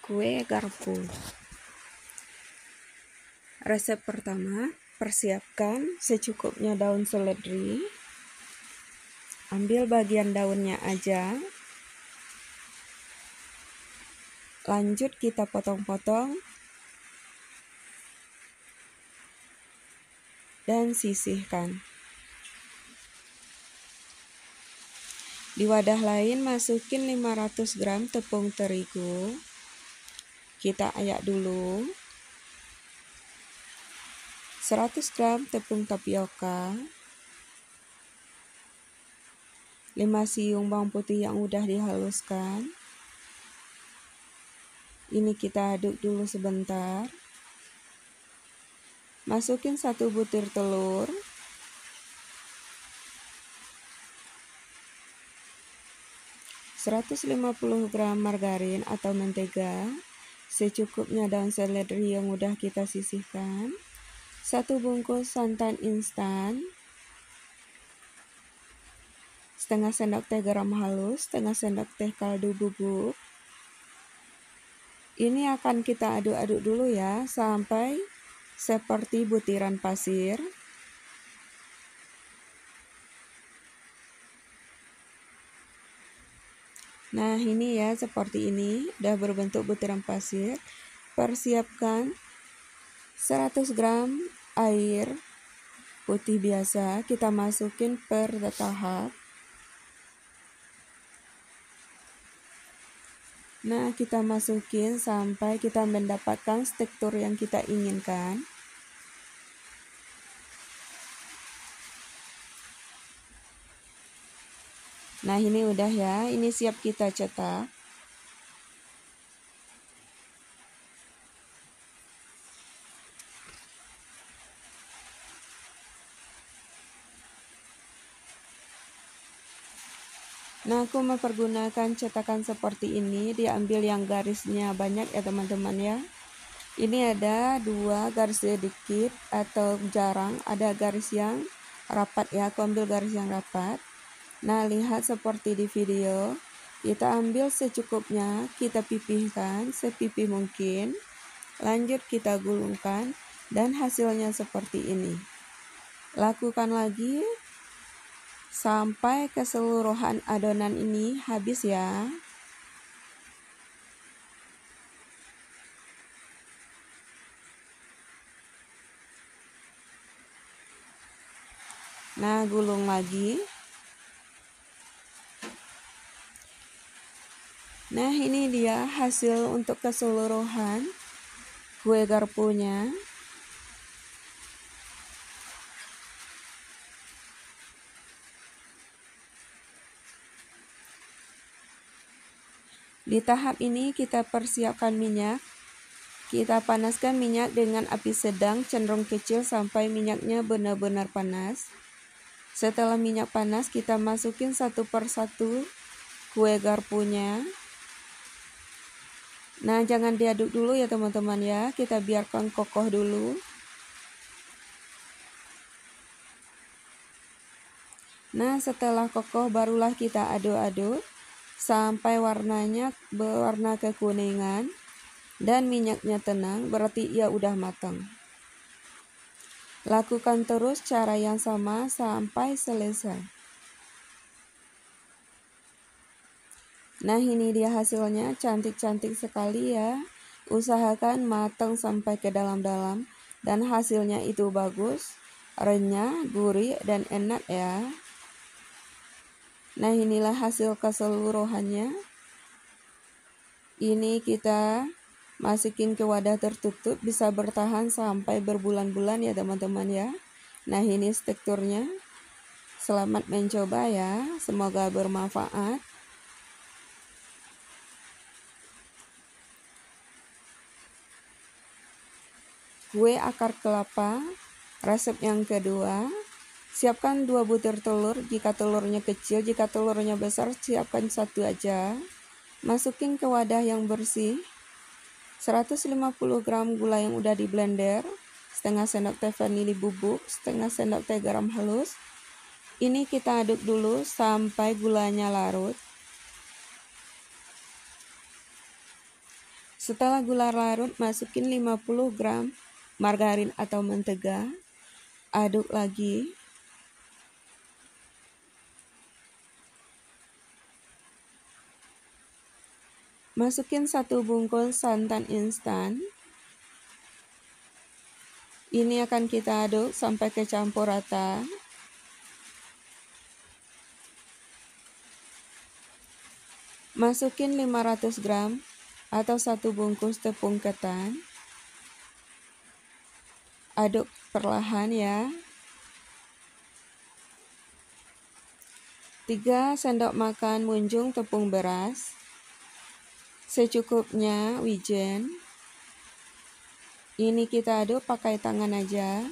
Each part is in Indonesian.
Kue garpu. Resep pertama, persiapkan secukupnya daun seledri. Ambil bagian daunnya aja. Lanjut kita potong-potong dan sisihkan. Di wadah lain masukin 500 gram tepung terigu. Kita ayak dulu. 100 gram tepung tapioka. 5 siung bawang putih yang udah dihaluskan. Ini kita aduk dulu sebentar. Masukin 1 butir telur. 150 gram margarin atau mentega. Secukupnya daun seledri yang udah kita sisihkan. 1 bungkus santan instan. Setengah sendok teh garam halus, setengah sendok teh kaldu bubuk. Ini akan kita aduk-aduk dulu ya, sampai seperti butiran pasir. Nah ini ya, seperti ini, udah berbentuk butiran pasir. Persiapkan 100 gram air putih biasa, kita masukin per tahap. Nah kita masukin sampai kita mendapatkan tekstur yang kita inginkan. Nah ini udah ya, ini siap kita cetak. Nah aku mempergunakan cetakan seperti ini, diambil yang garisnya banyak ya teman-teman ya. Ini ada 2 garis sedikit atau jarang, ada garis yang rapat ya, aku ambil garis yang rapat. Nah lihat seperti di video, kita ambil secukupnya, kita pipihkan sepipih mungkin. Lanjut kita gulungkan dan hasilnya seperti ini. Lakukan lagi sampai keseluruhan adonan ini habis ya. Nah gulung lagi. Nah ini dia hasil untuk keseluruhan kue garpunya. Di tahap ini kita persiapkan minyak. Kita panaskan minyak dengan api sedang cenderung kecil sampai minyaknya benar-benar panas. Setelah minyak panas kita masukin 1 per 1 kue garpunya. Nah jangan diaduk dulu ya teman-teman ya, kita biarkan kokoh dulu. Nah setelah kokoh barulah kita aduk-aduk sampai warnanya berwarna kekuningan dan minyaknya tenang, berarti ia udah matang. Lakukan terus cara yang sama sampai selesai. Nah ini dia hasilnya, cantik-cantik sekali ya. Usahakan matang sampai ke dalam-dalam dan hasilnya itu bagus, renyah, gurih dan enak ya. Nah inilah hasil keseluruhannya. Ini kita masukin ke wadah tertutup, bisa bertahan sampai berbulan-bulan ya teman-teman ya. Nah ini teksturnya. Selamat mencoba ya, semoga bermanfaat. Kue akar kelapa, resep yang kedua. Siapkan 2 butir telur, jika telurnya kecil, jika telurnya besar siapkan 1 aja. Masukin ke wadah yang bersih. 150 gram gula yang udah di blender, setengah sendok teh vanili bubuk, setengah sendok teh garam halus. Ini kita aduk dulu sampai gulanya larut. Setelah gula larut, masukin 50 gram margarin atau mentega. Aduk lagi. Masukin 1 bungkus santan instan. Ini akan kita aduk sampai kecampur rata. Masukin 500 gram atau 1 bungkus tepung ketan. Aduk perlahan ya. 3 sendok makan munjung tepung beras. Secukupnya wijen. Ini kita aduk pakai tangan aja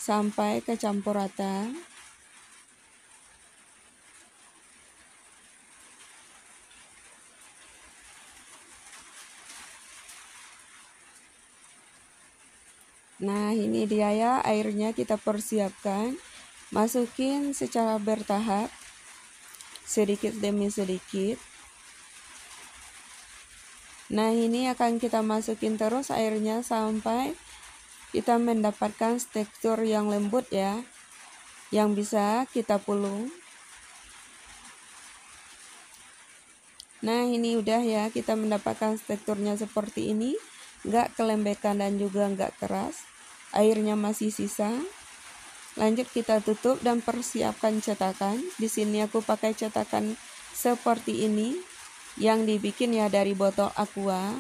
sampai kecampur rata. Nah, ini dia ya, airnya kita persiapkan. Masukin secara bertahap, sedikit demi sedikit. Nah, ini akan kita masukin terus airnya sampai kita mendapatkan tekstur yang lembut ya, yang bisa kita pulung. Nah, ini udah ya, kita mendapatkan teksturnya seperti ini. Nggak kelembekan dan juga nggak keras. Airnya masih sisa. Lanjut kita tutup dan persiapkan cetakan. Di sini aku pakai cetakan seperti ini yang dibikin ya dari botol aqua.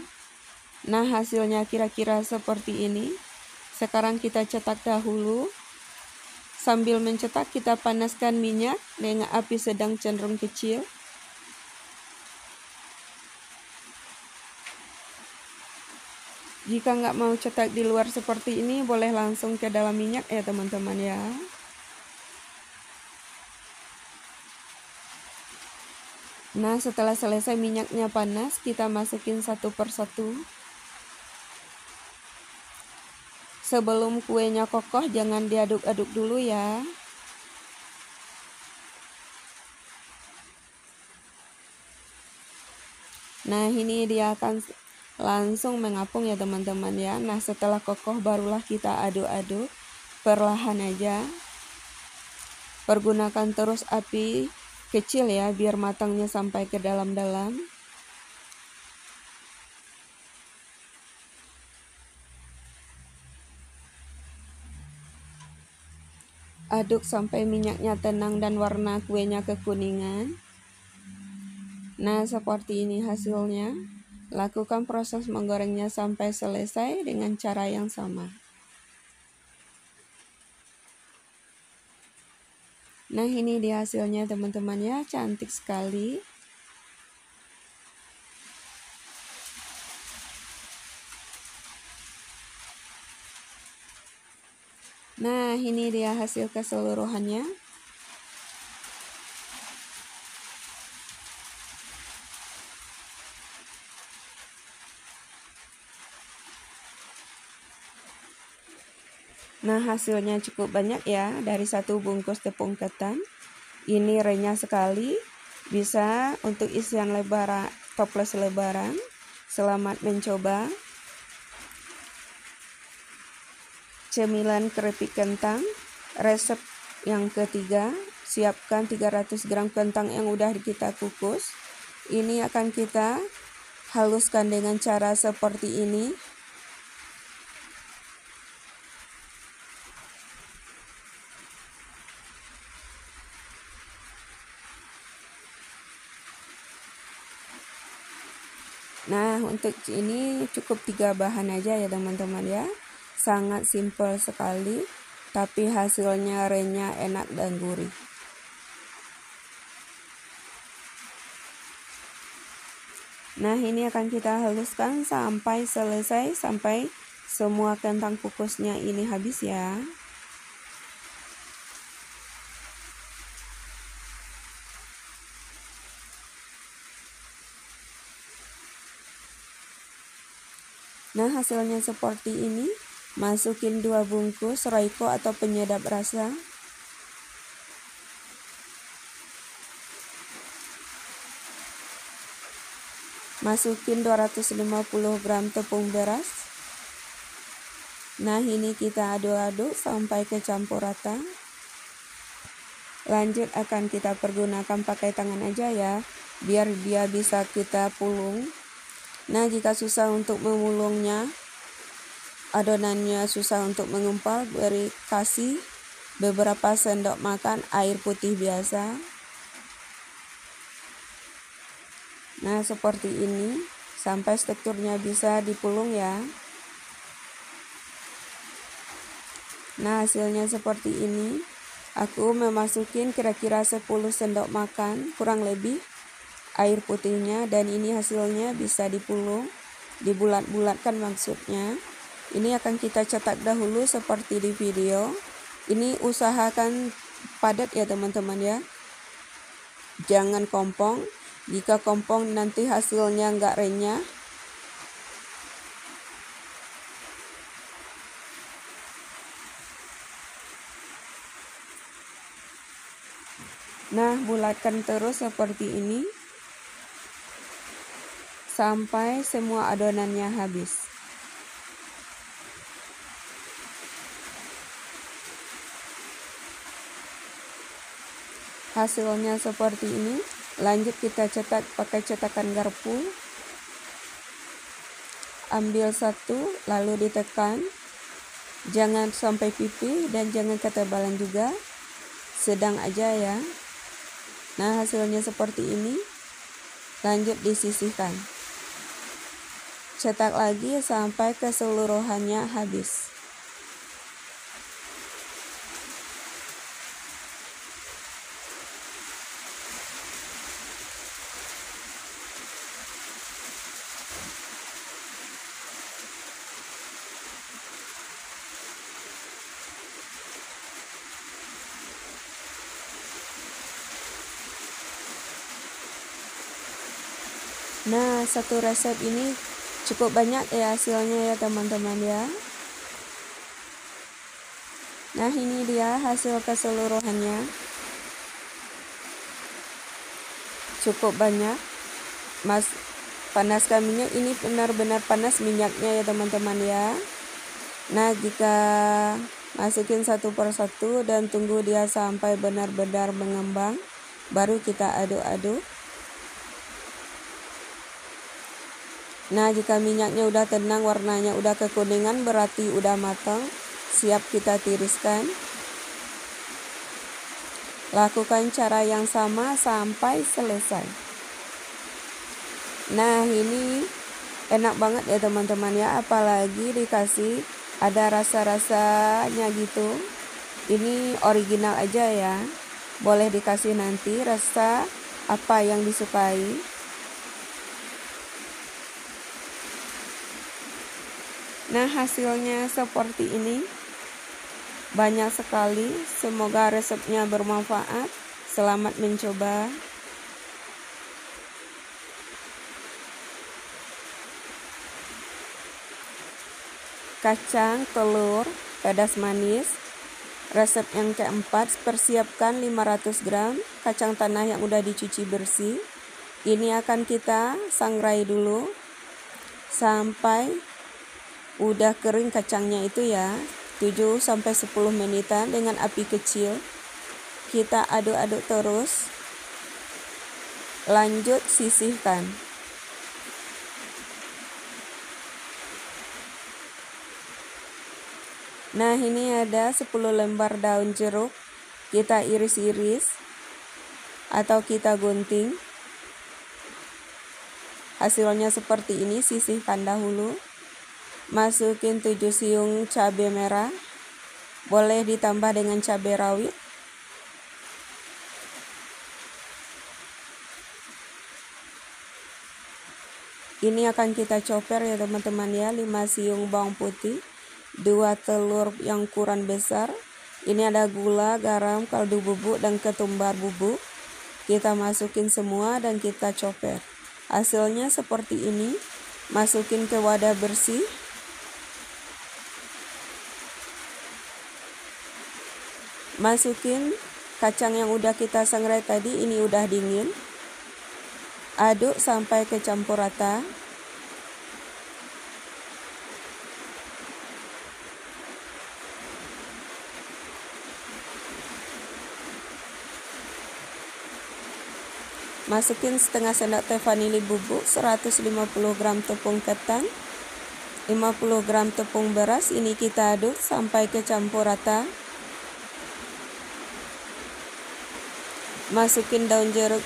Nah, hasilnya kira-kira seperti ini. Sekarang kita cetak dahulu. Sambil mencetak kita panaskan minyak dengan api sedang cenderung kecil. Jika nggak mau cetak di luar seperti ini, boleh langsung ke dalam minyak ya teman-teman ya. Nah, setelah selesai minyaknya panas, kita masukin satu persatu. Sebelum kuenya kokoh, jangan diaduk-aduk dulu ya. Nah, ini dia akan langsung mengapung ya teman-teman ya. Nah, setelah kokoh barulah kita aduk-aduk perlahan aja. Pergunakan terus api kecil ya, biar matangnya sampai ke dalam-dalam. Aduk sampai minyaknya tenang dan warna kuenya kekuningan. Nah, seperti ini hasilnya. Lakukan proses menggorengnya sampai selesai dengan cara yang sama. Nah, ini dia hasilnya teman-teman ya, cantik sekali. Nah, ini dia hasil keseluruhannya. Nah, hasilnya cukup banyak ya, dari 1 bungkus tepung ketan. Ini renyah sekali, bisa untuk isian lebaran, toples lebaran. Selamat mencoba. Cemilan keripik kentang, resep yang ketiga. Siapkan 300 gram kentang yang udah kita kukus. Ini akan kita haluskan dengan cara seperti ini. Nah, untuk ini cukup 3 bahan aja ya teman-teman ya. Sangat simpel sekali, tapi hasilnya renyah, enak dan gurih. Nah, ini akan kita haluskan sampai selesai, sampai semua kentang kukusnya ini habis ya. Nah, hasilnya seperti ini. Masukin 2 bungkus Royco atau penyedap rasa. Masukin 250 gram tepung beras. Nah, ini kita aduk-aduk sampai kecampur rata. Lanjut akan kita pergunakan pakai tangan aja ya, biar dia bisa kita pulung. Nah, jika susah untuk memulungnya, adonannya susah untuk mengumpal, kasih beberapa sendok makan air putih biasa. Nah, seperti ini sampai teksturnya bisa dipulung ya. Nah, hasilnya seperti ini. Aku memasukin kira-kira 10 sendok makan kurang lebih air putihnya, dan ini hasilnya bisa dipulung, dibulat-bulatkan maksudnya. Ini akan kita cetak dahulu seperti di video. Ini usahakan padat ya teman-teman ya. Jangan kompong. Jika kompong nanti hasilnya nggak renyah. Nah, bulatkan terus seperti ini sampai semua adonannya habis. Hasilnya seperti ini. Lanjut kita cetak pakai cetakan garpu. Ambil satu lalu ditekan. Jangan sampai pipih dan jangan ketebalan juga. Sedang aja ya. Nah, hasilnya seperti ini. Lanjut disisihkan. Cetak lagi sampai keseluruhannya habis. Nah, satu resep ini cukup banyak ya hasilnya ya teman-teman ya. Nah, ini dia hasil keseluruhannya. Cukup banyak. Panaskan minyak, ini benar-benar panas minyaknya ya teman-teman ya. Nah, jika masukin satu persatu dan tunggu dia sampai benar-benar mengembang, baru kita aduk-aduk. Nah, jika minyaknya udah tenang, warnanya udah kekuningan, berarti udah matang, siap kita tiriskan. Lakukan cara yang sama sampai selesai. Nah, ini enak banget ya teman-teman ya, apalagi dikasih ada rasa-rasanya gitu. Ini original aja ya. Boleh dikasih nanti rasa apa yang disukai. Nah, hasilnya seperti ini. Banyak sekali. Semoga resepnya bermanfaat. Selamat mencoba. Kacang, telur, pedas manis. Resep yang keempat, persiapkan 500 gram kacang tanah yang udah dicuci bersih. Ini akan kita sangrai dulu sampai udah kering kacangnya itu ya, 7-10 menitan dengan api kecil. Kita aduk-aduk terus. Lanjut sisihkan. Nah, ini ada 10 lembar daun jeruk. Kita iris-iris atau kita gunting. Hasilnya seperti ini, sisihkan dahulu. Masukin 7 siung cabai merah. Boleh ditambah dengan cabai rawit. Ini akan kita chopper ya teman-teman ya, 5 siung bawang putih, 2 telur yang ukuran besar. Ini ada gula, garam, kaldu bubuk, dan ketumbar bubuk. Kita masukin semua dan kita chopper. Hasilnya seperti ini. Masukin ke wadah bersih. Masukin kacang yang udah kita sangrai tadi, ini udah dingin. Aduk sampai kecampur rata. Masukin setengah sendok teh vanili bubuk, 150 gram tepung ketan, 50 gram tepung beras. Ini kita aduk sampai kecampur rata. Masukin daun jeruk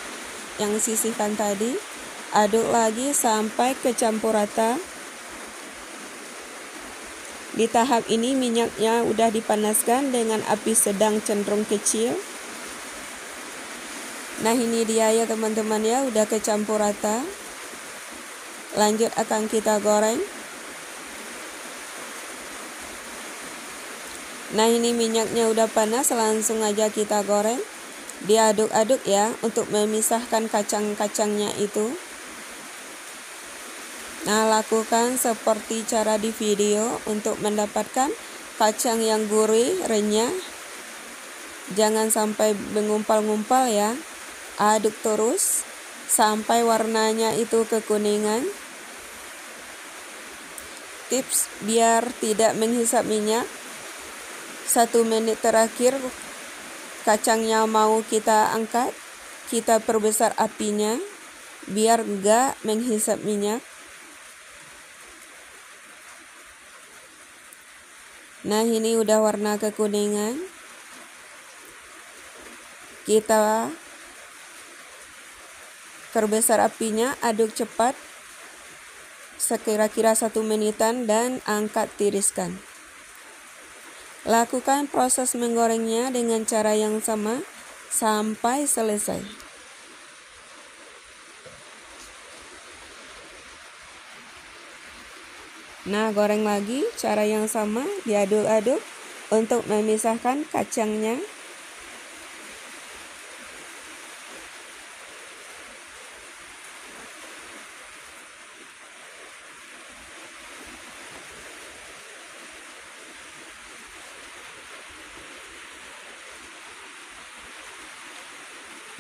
yang sisihkan tadi, aduk lagi sampai kecampur rata. Di tahap ini minyaknya udah dipanaskan dengan api sedang cenderung kecil. Nah, ini dia ya teman-teman ya, udah kecampur rata. Lanjut akan kita goreng. Nah, ini minyaknya udah panas, langsung aja kita goreng. Diaduk-aduk ya untuk memisahkan kacang-kacangnya itu. Nah, lakukan seperti cara di video untuk mendapatkan kacang yang gurih, renyah. Jangan sampai mengumpal-ngumpal ya. Aduk terus sampai warnanya itu kekuningan. Tips biar tidak menghisap minyak, 1 menit terakhir kacangnya mau kita angkat, kita perbesar apinya biar enggak menghisap minyak. Nah, ini udah warna kekuningan. Kita perbesar apinya, aduk cepat sekira-kira 1 menitan dan angkat tiriskan. Lakukan proses menggorengnya dengan cara yang sama sampai selesai. Nah, goreng lagi, cara yang sama, diaduk-aduk untuk memisahkan kacangnya.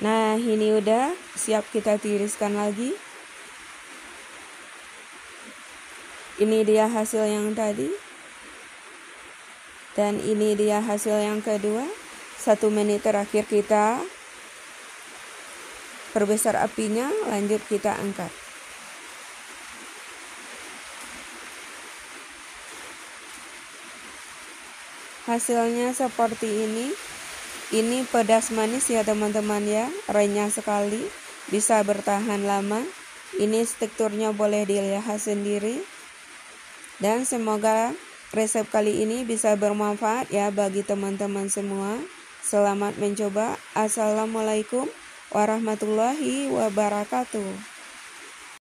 Nah, ini udah siap kita tiriskan lagi. Ini dia hasil yang tadi. Dan ini dia hasil yang kedua. 1 menit terakhir kita perbesar apinya, lanjut kita angkat. Hasilnya seperti ini. Ini pedas manis ya teman-teman ya, renyah sekali, bisa bertahan lama. Ini teksturnya boleh dilihat sendiri. Dan semoga resep kali ini bisa bermanfaat ya bagi teman-teman semua. Selamat mencoba. Assalamualaikum warahmatullahi wabarakatuh.